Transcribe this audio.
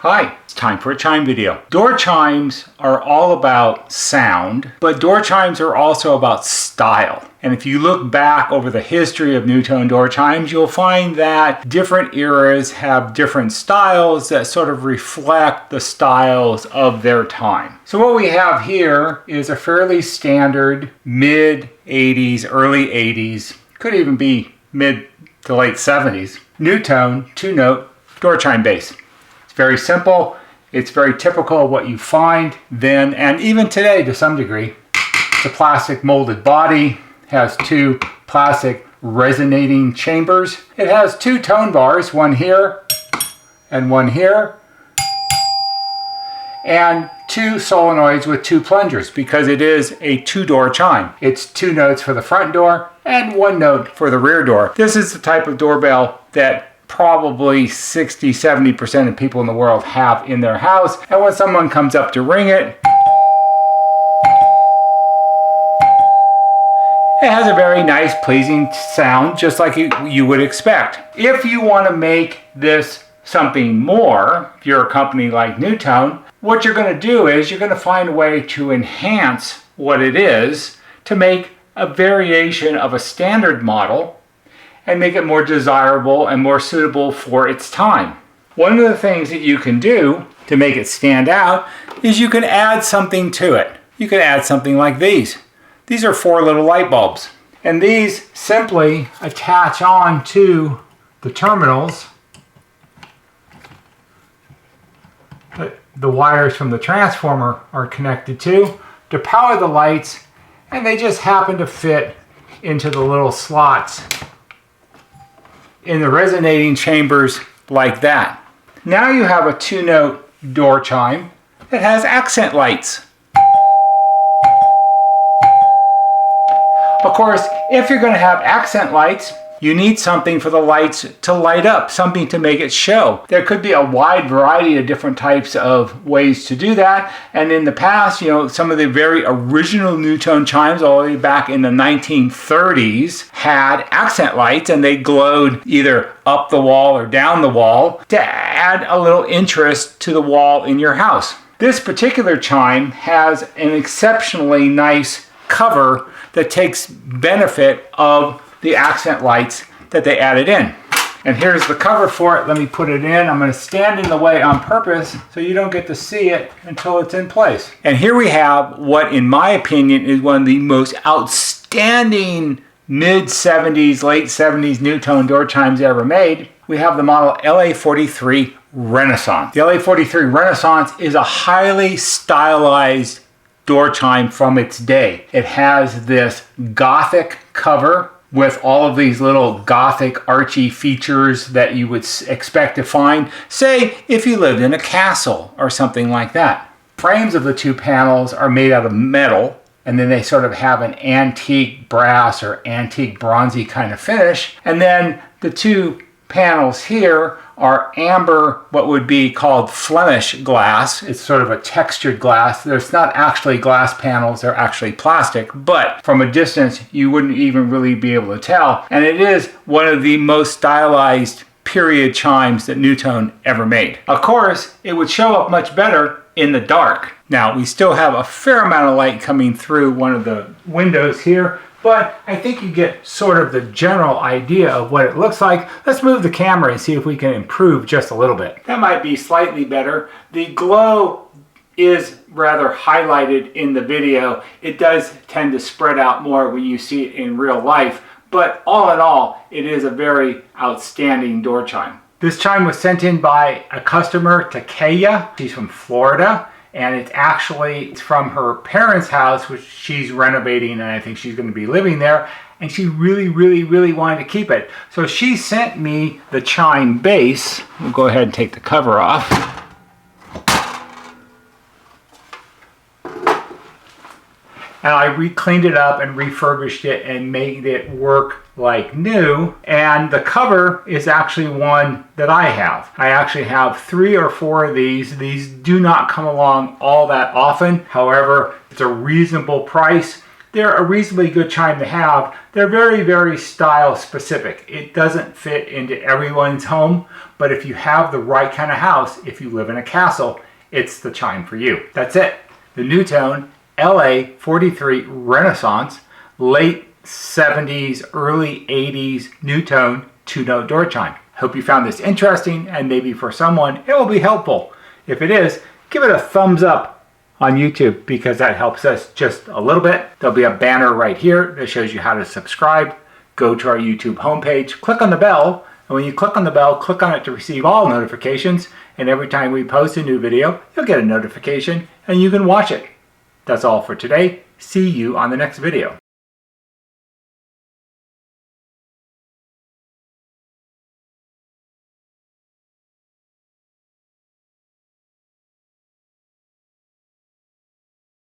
Hi, it's time for a chime video. Door chimes are all about sound, but door chimes are also about style. And if you look back over the history of NuTone Door Chimes, you'll find that different eras have different styles that sort of reflect the styles of their time. So what we have here is a fairly standard mid 80s, early 80s, could even be mid to late 70s, NuTone 2-note door chime bass. Very simple. It's very typical of what you find then and even today to some degree. It's a plastic molded body, has two plastic resonating chambers. It has two tone bars, one here and one here, and two solenoids with two plungers because it is a two-door chime. It's 2 notes for the front door and 1 note for the rear door. This is the type of doorbell that probably 60-70% of people in the world have in their house, and when someone comes up to ring it, it has a very nice pleasing sound, just like you would expect. If you want to make this something more, if you're a company like NuTone, what you're going to do is you're going to find a way to enhance what it is to make a variation of a standard model and make it more desirable and more suitable for its time. One of the things that you can do to make it stand out is you can add something to it. You can add something like these. These are 4 little light bulbs, and these simply attach on to the terminals that the wires from the transformer are connected to power the lights, and they just happen to fit into the little slots in the resonating chambers like that. Now you have a 2-note door chime that has accent lights. Of course, if you're going to have accent lights, you need something for the lights to light up, something to make it show. There could be a wide variety of different types of ways to do that. And in the past, some of the very original NuTone chimes, all the way back in the 1930s, had accent lights, and they glowed either up the wall or down the wall to add a little interest to the wall in your house. This particular chime has an exceptionally nice cover that takes benefit of the accent lights that they added in. And here's the cover for it. Let me put it in. I'm going to stand in the way on purpose so you don't get to see it until it's in place. And here we have what, in my opinion, is one of the most outstanding mid-70s, late 70s NuTone door chimes ever made. We have the model LA43 Renaissance. The LA43 Renaissance is a highly stylized door chime from its day. It has this Gothic cover with all of these little Gothic archy features that you would expect to find, say, if you lived in a castle or something like that. Frames of the 2 panels are made out of metal, and then they sort of have an antique brass or antique bronzy kind of finish. And then the 2 panels here are amber, what would be called Flemish glass. It's sort of a textured glass. There's not actually glass panels, they're actually plastic, but from a distance you wouldn't even really be able to tell. And it is one of the most stylized period chimes that NuTone ever made. Of course, it would show up much better in the dark. Now, we still have a fair amount of light coming through one of the windows here, but I think you get sort of the general idea of what it looks like. Let's move the camera and see if we can improve just a little bit. That might be slightly better. The glow is rather highlighted in the video. It does tend to spread out more when you see it in real life, but all in all, it is a very outstanding door chime. This chime was sent in by a customer, Takaya. She's from Florida. And it's from her parents' house, which she's renovating, and I think she's going to be living there. And she really, really, really wanted to keep it. So she sent me the chime base. We'll go ahead and take the cover off. And I cleaned it up and refurbished it and made it work like new. And the cover is actually one that I have. I actually have 3 or 4 of these. These do not come along all that often. However, it's a reasonable price. they're a reasonably good chime to have. They're very, very style specific. It doesn't fit into everyone's home, but if you have the right kind of house, if you live in a castle, it's the chime for you. That's it. The NuTone LA43 Renaissance, late 70s, early 80s NuTone 2-note door chime. Hope you found this interesting, and maybe for someone it will be helpful. If it is, give it a thumbs up on YouTube, because that helps us just a little bit. There'll be a banner right here that shows you how to subscribe. Go to our YouTube homepage, click on the bell, and when you click on the bell, click on it to receive all notifications, and every time we post a new video, you'll get a notification and you can watch it. That's all for today. See you on the next video.